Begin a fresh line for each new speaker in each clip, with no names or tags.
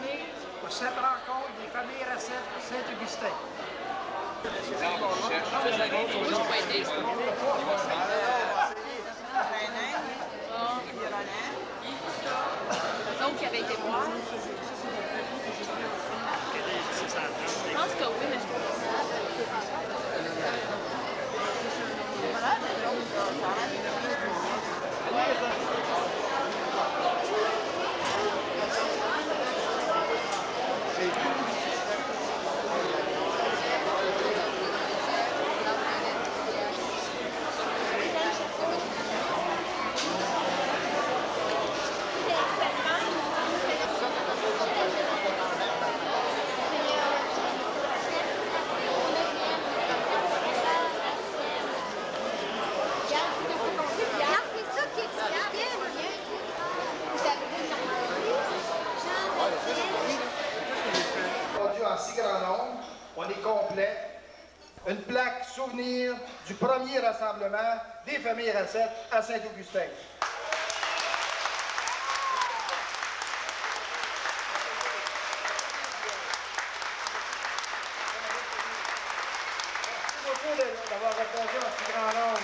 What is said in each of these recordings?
année pour cette rencontre des familles recettes Saint-Augustin.
Donc, qui avait été voir. Je pense que oui, mais je pense
en si grand nombre, on est complet. Une plaque souvenir du premier rassemblement des familles recettes à Saint-Augustin. Merci beaucoup d'avoir répondu en si grand nombre.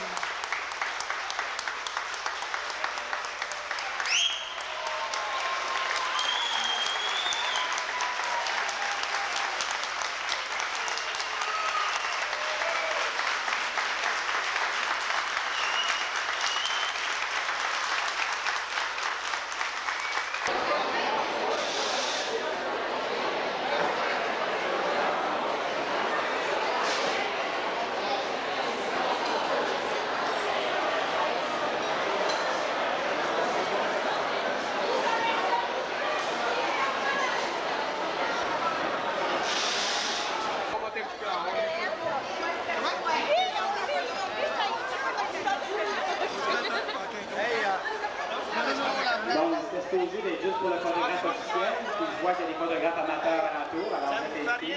Donc, c'était supposé d'être juste pour le photographe officiel, puis je vois qu'il y a des photographes amateurs alentour, alors ça fait ici.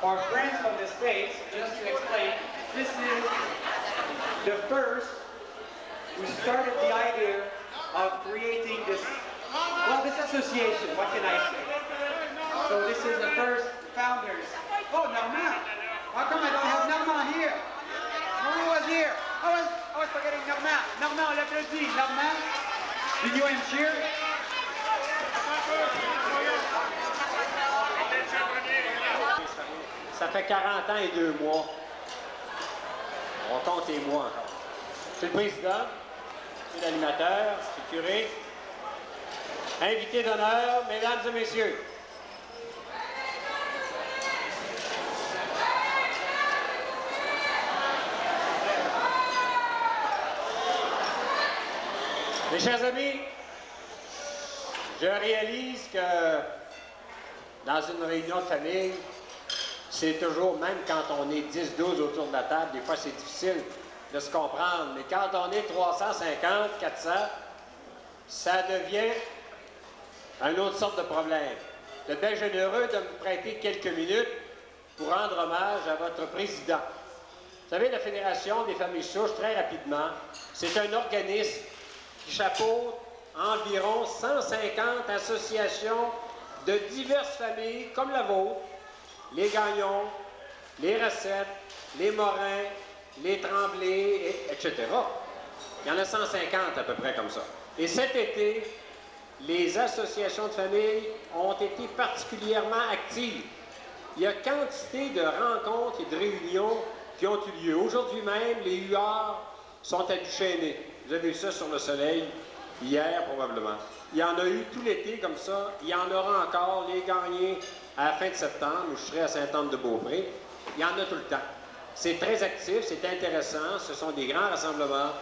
Our friends from the States, just to explain, this is the first who started the idea of creating this, well, this association, what can I say? So this is the first founders. Oh, Normand! How come I don't have Normand here? Who was here? I was forgetting Normand. Normand, on l'applaudit. Normand, did you and cheer?
Ça fait 40 ans et 2 mois. On compte les mois encore. Monsieur le Président, Monsieur l'animateur, Monsieur le curé, invités d'honneur, Mesdames et Messieurs. Mes chers amis, je réalise que dans une réunion de famille, c'est toujours, même quand on est 10-12 autour de la table, des fois c'est difficile de se comprendre, mais quand on est 350, 400, ça devient une autre sorte de problème. Vous êtes bien généreux de me prêter quelques minutes pour rendre hommage à votre président. Vous savez, la Fédération des familles souches, très rapidement, c'est un organisme qui chapeaute environ 150 associations de diverses familles, comme la vôtre, les Gagnons, les Recettes, les Morins, les Tremblay, etc. Il y en a 150 à peu près comme ça. Et cet été, les associations de familles ont été particulièrement actives. Il y a quantité de rencontres et de réunions qui ont eu lieu. Aujourd'hui même, les huards sont à Duchesnay. Vous avez vu ça sur le soleil, hier probablement. Il y en a eu tout l'été comme ça. Il y en aura encore, les gagnés, à la fin de septembre, où je serai à Sainte-Anne-de-Beaupré. Il y en a tout le temps. C'est très actif, c'est intéressant. Ce sont des grands rassemblements.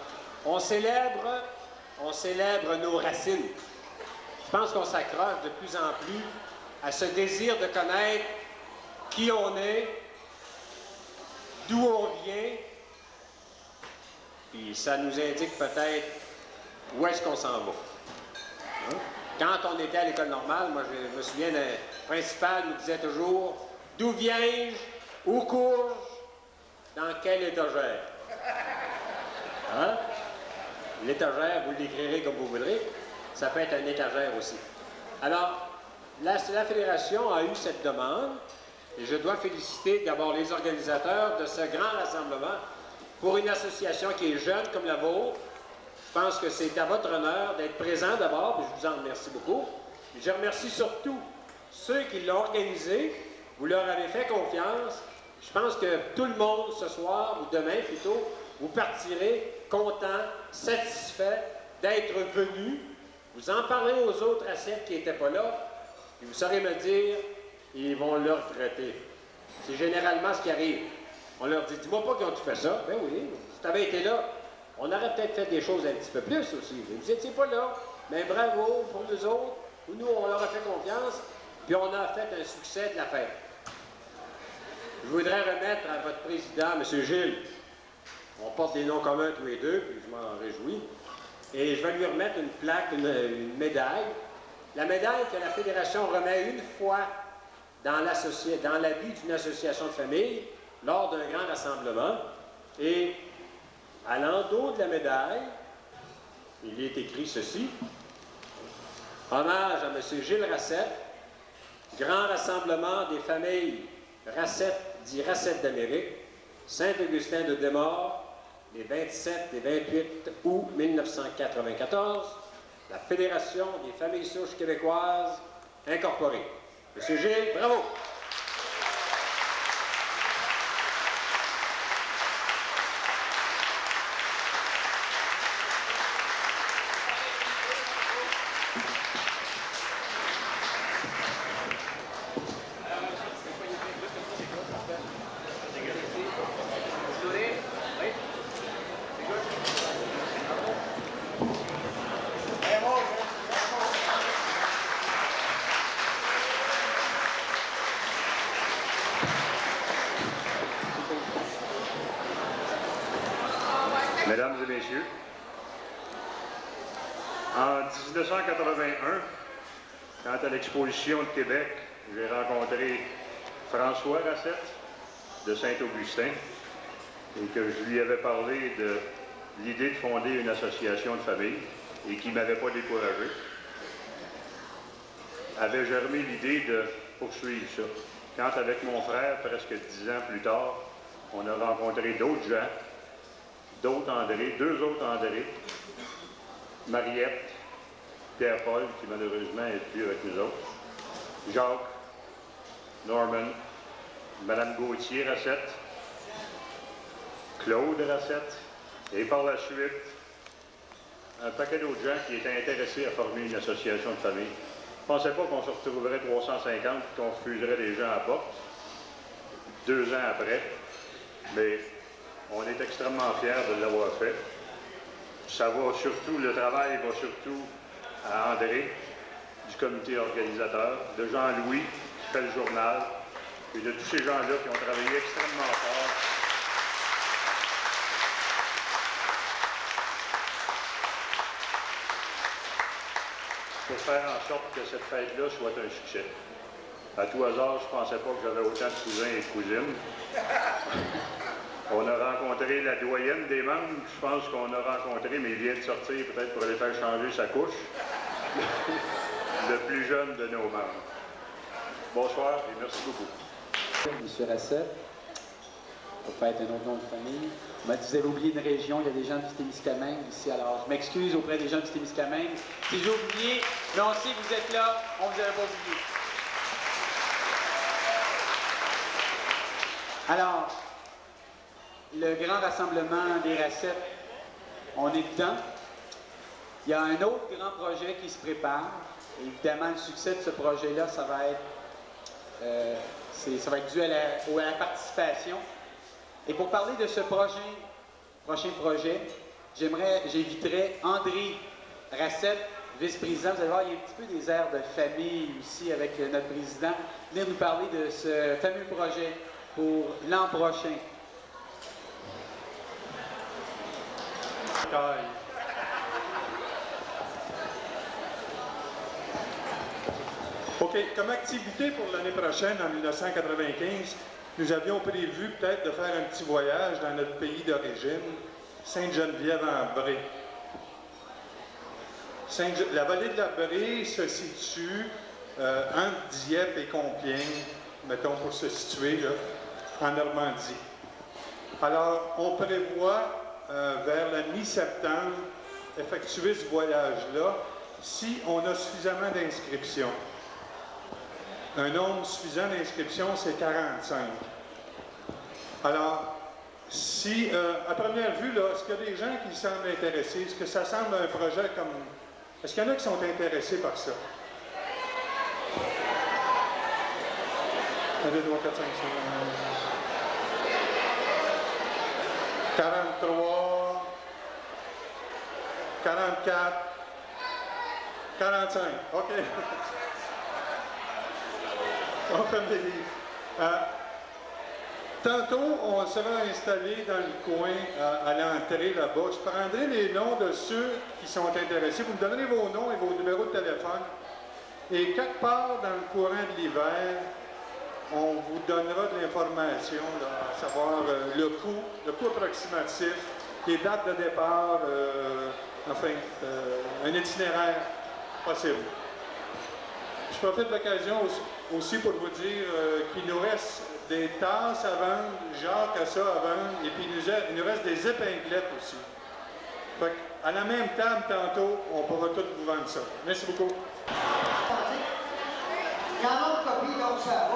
On célèbre nos racines. Je pense qu'on s'accroche de plus en plus à ce désir de connaître qui on est, d'où on vient, puis ça nous indique peut-être où est-ce qu'on s'en va. Hein? Quand on était à l'école normale, moi je me souviens, le principal nous disait toujours « D'où viens-je? Où cours-je? Dans quelle étagère? » Hein? L'étagère, vous l'écrirez comme vous voudrez, ça peut être une étagère aussi. Alors, la Fédération a eu cette demande et je dois féliciter d'abord les organisateurs de ce grand rassemblement pour une association qui est jeune comme la vôtre. Je pense que c'est à votre honneur d'être présent d'abord, puis je vous en remercie beaucoup. Et je remercie surtout ceux qui l'ont organisé. Vous leur avez fait confiance. Je pense que tout le monde, ce soir, ou demain plutôt, vous partirez content, satisfait d'être venu. Vous en parlez aux autres assiettes qui n'étaient pas là, et vous saurez me dire, ils vont le regretter. C'est généralement ce qui arrive. On leur dit, dis-moi pas qu'ils ont tout fait ça. Ben oui, si tu avais été là, on aurait peut-être fait des choses un petit peu plus aussi. Mais vous n'étiez pas là. Mais bravo pour nous autres. Nous, on leur a fait confiance, puis on a fait un succès de la fête. Je voudrais remettre à votre président, M. Gilles, on porte des noms communs tous les deux, puis je m'en réjouis, et je vais lui remettre une plaque, une médaille. La médaille que la Fédération remet une fois dans la vie d'une association de famille, lors d'un grand rassemblement, et à l'endos de la médaille, il est écrit ceci, « Hommage à M. Gilles Rassette, grand rassemblement des familles Rassette, dit Rassette d'Amérique, Saint-Augustin de Desmaures, les 27 et 28 août 1994, la Fédération des familles souches québécoises incorporée. » Monsieur Gilles, bravo!
Mesdames et messieurs, en 1981, quand à l'exposition de Québec, j'ai rencontré François Rassette de Saint-Augustin et que je lui avais parlé de l'idée de fonder une association de famille et qui ne m'avait pas découragé, avait germé l'idée de poursuivre ça. Quand avec mon frère, presque 10 ans plus tard, on a rencontré d'autres gens, d'autres André, deux autres André, Mariette, Pierre-Paul, qui malheureusement n'est plus avec nous autres, Jacques, Norman, Madame Gauthier Rassette, Claude Rassette, et par la suite, un paquet d'autres gens qui étaient intéressés à former une association de famille. Je ne pensais pas qu'on se retrouverait 350 et qu'on refuserait les gens à porte 2 ans après, mais on est extrêmement fiers de l'avoir fait. Ça va surtout, le travail va surtout à André, du comité organisateur, de Jean-Louis, qui fait le journal, et de tous ces gens-là qui ont travaillé extrêmement fort. Pour faire en sorte que cette fête-là soit un succès. À tout hasard, je ne pensais pas que j'avais autant de cousins et de cousines. On a rencontré la doyenne des membres, je pense qu'on a rencontré, mais il vient de sortir peut-être pour aller faire changer sa couche, le plus jeune de nos membres. Bonsoir et merci beaucoup.
Monsieur Rassette, pour faire un autre nom de famille. On m'a dit, vous avez oublié une région, il y a des gens du Témiscamingue ici, alors je m'excuse auprès des gens du Témiscamingue. Si j'ai oublié, mais on sait que vous êtes là, on ne vous avait pas oublié. Alors, le grand rassemblement des Rassettes, on est dedans. Il y a un autre grand projet qui se prépare. Évidemment, le succès de ce projet-là, ça va être dû à la participation. Et pour parler de ce prochain projet, j'inviterai André Rassette, vice-président. Vous allez voir, il y a un petit peu des airs de famille aussi avec notre président. Venir nous parler de ce fameux projet pour l'an prochain.
OK. Comme activité pour l'année prochaine, en 1995, nous avions prévu peut-être de faire un petit voyage dans notre pays d'origine, Sainte-Geneviève-en-Brie. La vallée de la Brie se situe entre Dieppe et Compiègne, mettons pour se situer là, en Normandie. Alors, on prévoit vers la mi-septembre effectuer ce voyage-là si on a suffisamment d'inscriptions. Un nombre suffisant d'inscriptions, c'est 45. Alors, si, à première vue, là, est-ce qu'il y a des gens qui semblent intéressés? Est-ce que ça semble un projet comme... Est-ce qu'il y en a qui sont intéressés par ça? 1, 2, 3, 4, 5, 6, 43, 44, 45. OK. On ferme les livres. Tantôt, on sera installé dans le coin, à l'entrée là-bas. Je prendrai les noms de ceux qui sont intéressés. Vous me donnerez vos noms et vos numéros de téléphone. Et quelque part dans le courant de l'hiver, on vous donnera de l'information, à savoir le coût approximatif, les dates de départ, un itinéraire possible. Je profite de l'occasion aussi pour vous dire qu'il nous reste des tasses à vendre, Jacques a ça à vendre, et puis il nous reste des épinglettes aussi. Fait à la même table, tantôt, on pourra tous vous vendre ça. Merci beaucoup.
Il y en a une copie, donc ça va.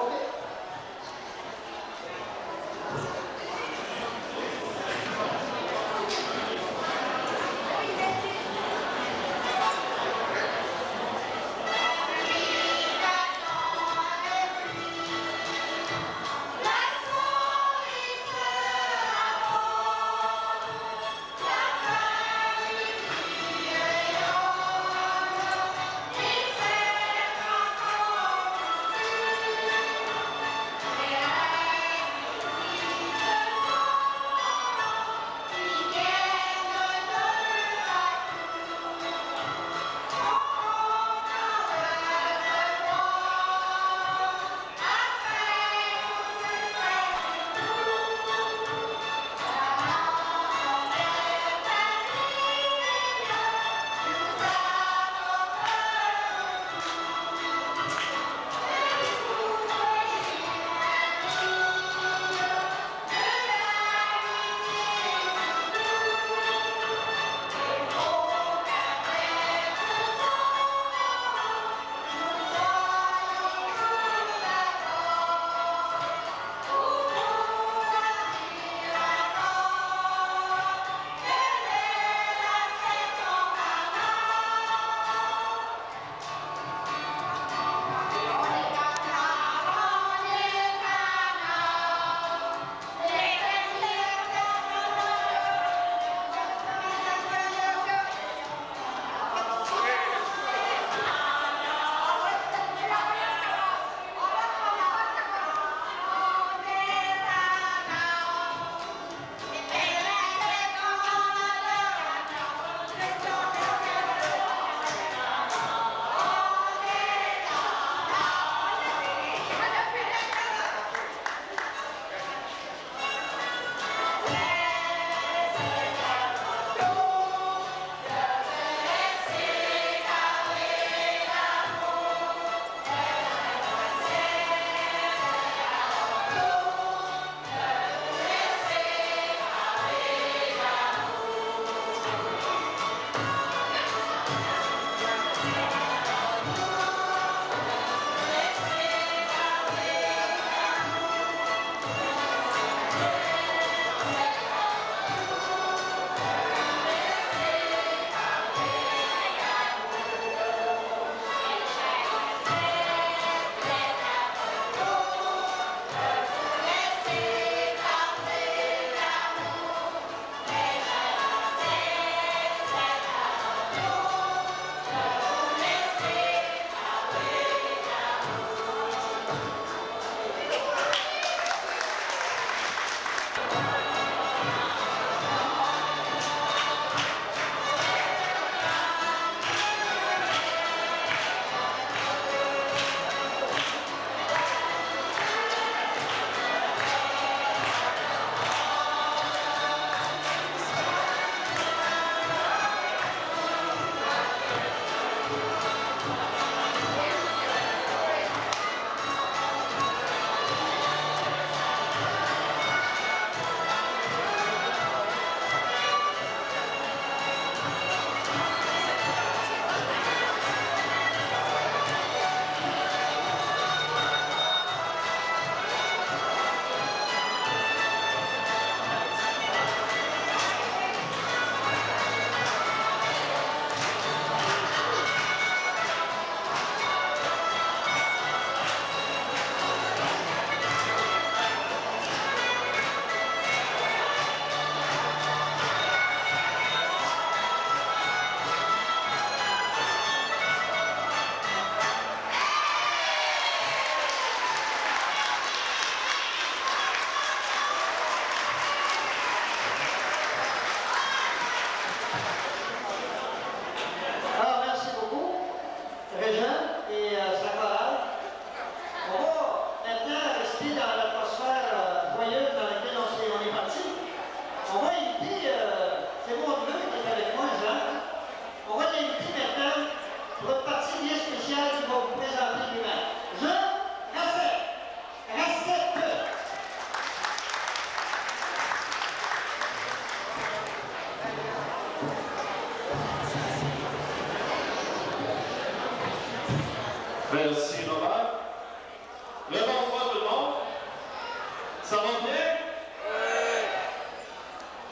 Ça va bien?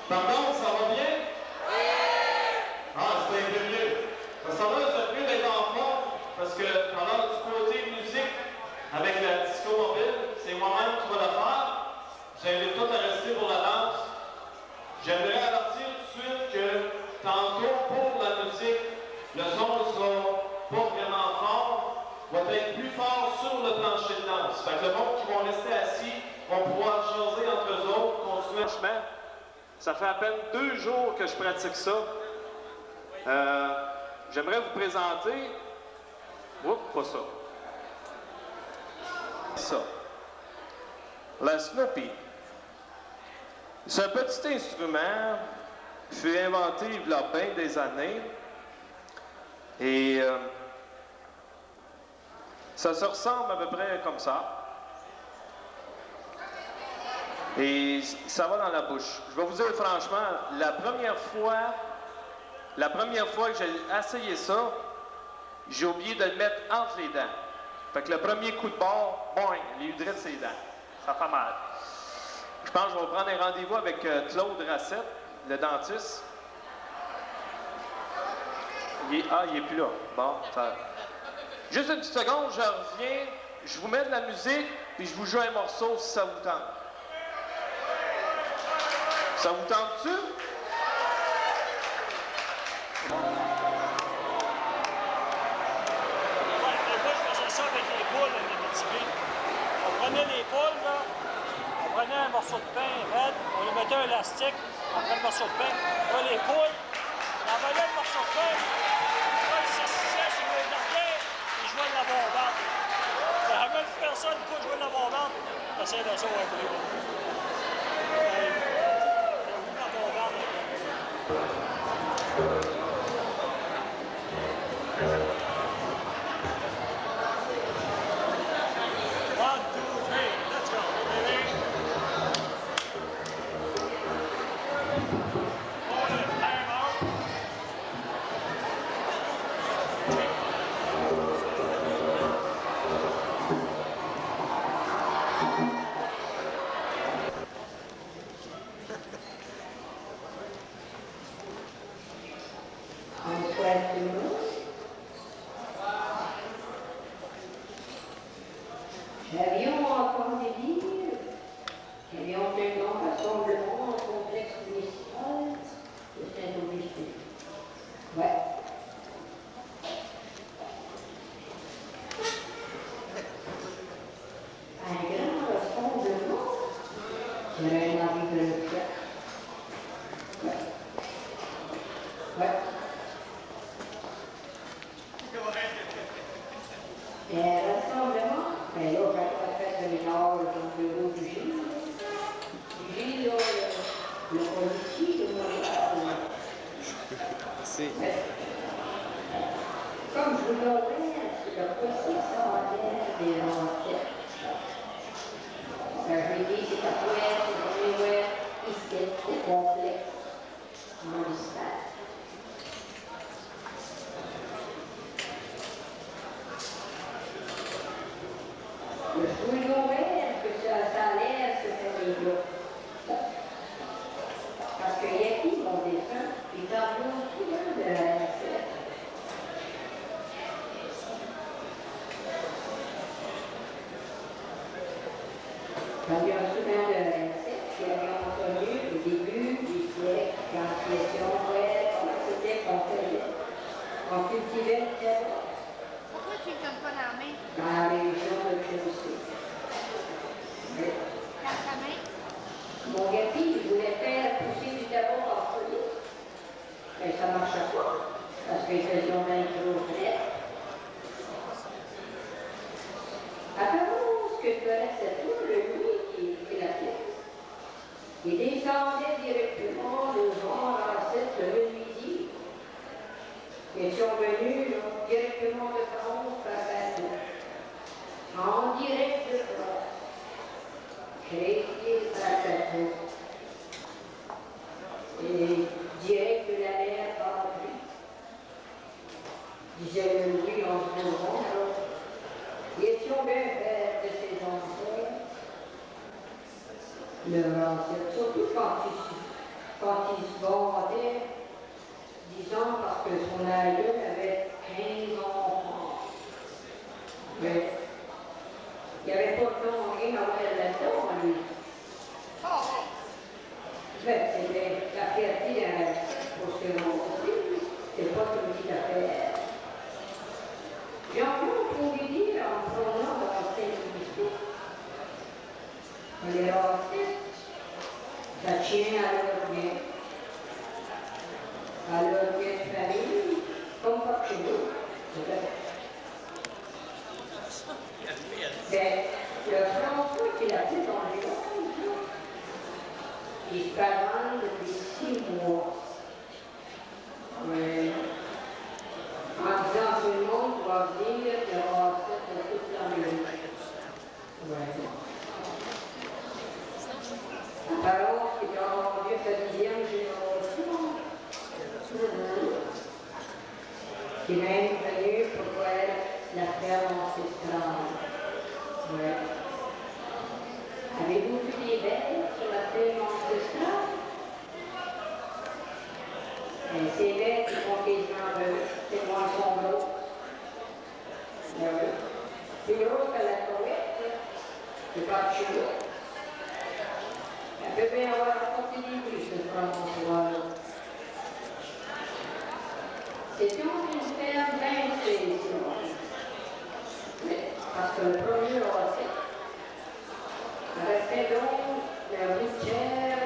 Pardon, ça va bien? Ah, c'est un peu mieux. Ça va un peu d'être en forme, parce que alors du côté musique, avec la disco mobile, c'est moi-même qui va le faire. J'invite tous à rester pour la danse. J'aimerais avertir tout de suite que tantôt, pour la musique, le son ne sera pas vraiment fort, va être plus fort sur le plancher de danse. Fait que le monde qui vont rester assis vont pouvoir jaser entre eux autres, continuer le chemin. Ça fait à peine 2 jours que je pratique ça. J'aimerais vous présenter... Oups, pas ça. Ça. La Snoopy. C'est un petit instrument qui fut inventé il y a bien des années. Et ça se ressemble à peu près comme ça. Et ça va dans la bouche. Je vais vous dire franchement, la première fois que j'ai essayé ça, j'ai oublié de le mettre entre les dents. Fait que le premier coup de bord, boing, les udrites, c'est les dents. Ça fait mal. Je pense que je vais prendre un rendez-vous avec Claude Racette, le dentiste. Il est plus là. Bon, ça... Juste une petite seconde, je reviens, je vous mets de la musique, puis je vous joue un morceau si ça vous tente. Ça vous tente-tu?
On prenait les poules, là, on prenait un morceau de pain raide, on lui mettait un élastique, on prenait le morceau de pain, là, les poules, on envoyait le morceau de pain, là, il s'assisait sur le gardien, il jouait de la bombante. Il n'y a jamais vu personne qui jouer de la bombante, j'essaie de ça un peu. La bombante.
L'avion entendu dire qu'avions un grand rassemblement au complexe municipal de Saint-Augustin. Ouais. Un grand rassemblement sur un navire de l'océan. Ouais. Ouais. Et un rassemblement, mais là, j'ai fait le ménage dans le bureau du Gilles. Du Gilles, là, le policier de Montréal.
C'est...
Comme je vous l'aurais, c'est le processionnaire des enquêtes. Je dis, c'est à pouvoir, c'est un ici, c'est complexe, municipal. Je suis ouvert que ça a l'air ce famille-là. Parce qu'il y a qui mon dessin, il parle souvent de la RCF. Quand il y a souvent de la RCF, qui avait entendu au début du siècle, quand ils étaient comment c'était qu'on faisait. On cultivait le terroir.
Pourquoi tu ne le donnes pas dans la main?
Dans la région de Chelsea. Oui.
Dans ta main?
Mon gapi, il voulait faire pousser du tabac en folie. Mais ça ne marchait pas, parce qu'ils faisaient bien trop frais. Apparemment, ce que ferait cette fois, lui qui la pièce, il descendait directement le vent à cette midi. Ils sont venus directement de France à bateau. En direct de France. Créé par bateau. Et direct de la mer par lui. Disait le Louis en se mourant. Ils étions bien faits de ses enfants. surtout quand il se vendait, disons parce que son aïeul avait 15 enfants. Mais il n'y avait pas de nom rien à voir là-dedans, lui. Mais c'était la fierté pour se rencontrer, c'est pas comme il a fait. J'ai encore pour lui dire en prenant dans la Saint-Augustin. Les racistes, ça tient à leur bien de famille, comme pas chez nous. Ben, le François qui l'a fait dans les langues, il se parle depuis 6 mois. Oui. En disant tout le monde doit venir de raciste de toute l'Amérique. Oui. Alors, qui est rendu familière génération, qui est même venu pour voir la ferme ancestrale. Ouais. Avez-vous vu des belles sur la ferme ancestrale? Et ces belles qui font quasiment c'est moins son gros. Plus gros que la Corvette, c'est pas de chez nous. Elle peut bien avoir apporté des plus de François. C'est une ferme bien spéciale. Parce que le premier raciste restait donc la routière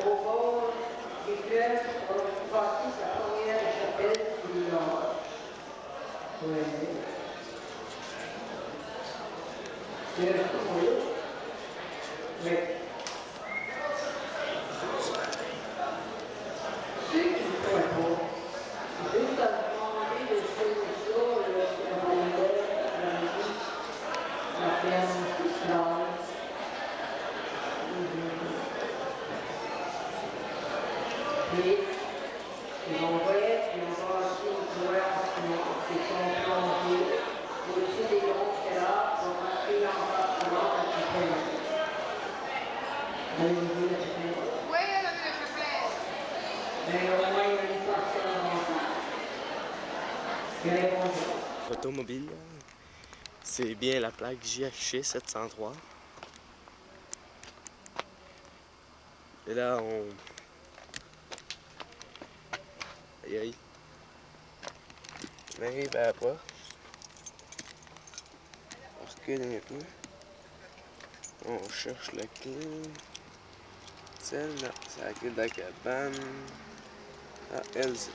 au bord du fleuve pour passer sa première chapelle du Nord. Oui. C'est le premier. Oui. Ceux qui ne pourraient pas, juste à demander de solution sur la valeur de la vie, la ferme sociale. Puis, ils vont voir, ils vont passer une couleur qui sont plongés au-dessus des longs terrasses pour rentrer en parcours à Chapelle. Avez-vous la Chapelle?
Oui, elle a vu la Chapelle.
Mais au moins, il y a une parcelle en rentable.
Automobile, c'est bien la plaque JHC 703. Et là, on... Aïe aïe. On arrive à la porte. On recule un peu. On cherche la clé. Celle, non, c'est la clé de la cabane. Ah, elle, c'est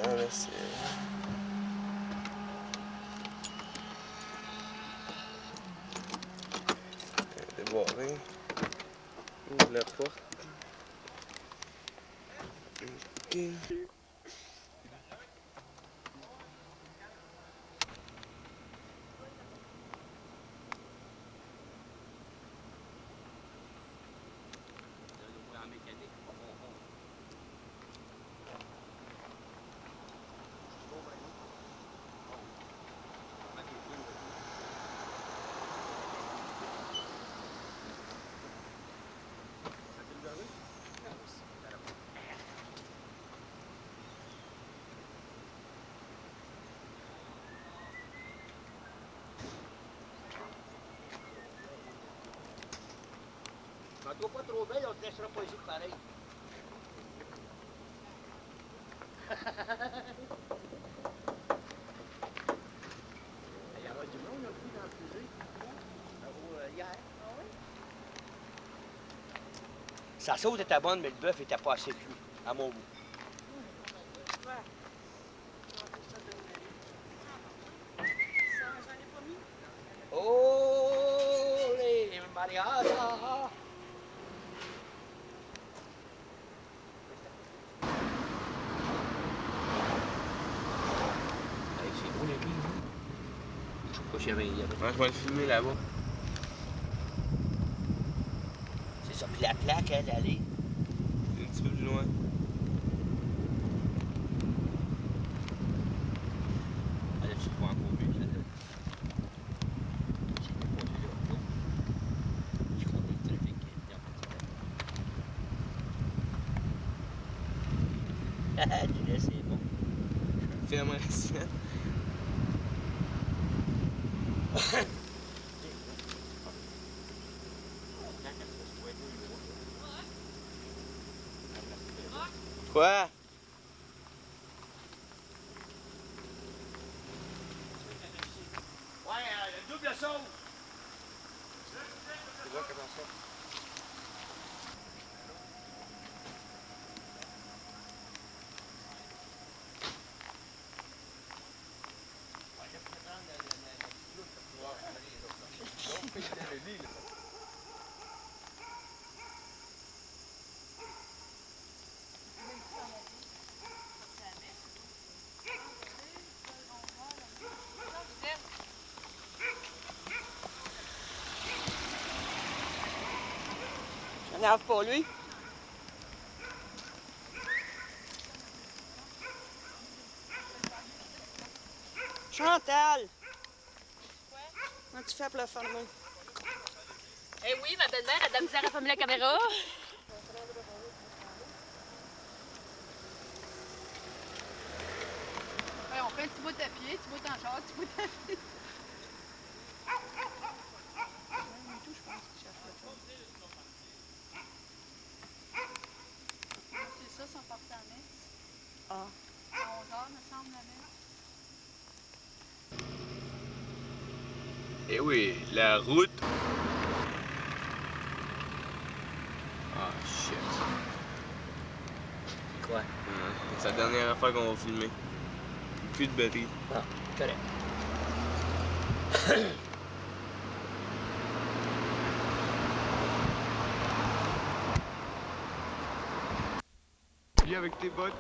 dans le ciel. Débarré. Ouvre la porte. Ok.
Quand on pas trop belle, on te laissera pas ici pareil. Il y aura du monde aussi dans le fusée. Hier. Sa sauce était bonne, mais le bœuf était pas assez cuit, à mon goût. Oh, les mariages! C'est beau les billes, hein? Je sais pas s'il y avait...
Ouais, je vais le filmer là-bas.
C'est ça, puis la plaque, elle est...
Un petit peu plus loin.
Elle a-tu pas encore vu, celle-là? Là, c'est bon.
Ferme la sienne. Quoi?
Ouais, le double sauce.
C'est bon, comment ça?
Je m'énerve pour lui. Chantal!
Quoi?
Comment tu fais pour le fermer?
Eh oui, ma belle-mère a de la misère à fermer la caméra.
Ouais, on fait un petit bout à pied, petit bout en char, petit bout à pied. C'est ça, son porte à messe.
Ah.
À 11h, me semble, la messe.
Eh oui, la route. Ah, shit.
Quoi?
C'est la dernière fois qu'on va filmer. Plus de batterie.
Ah, correct.
Viens avec tes bottes.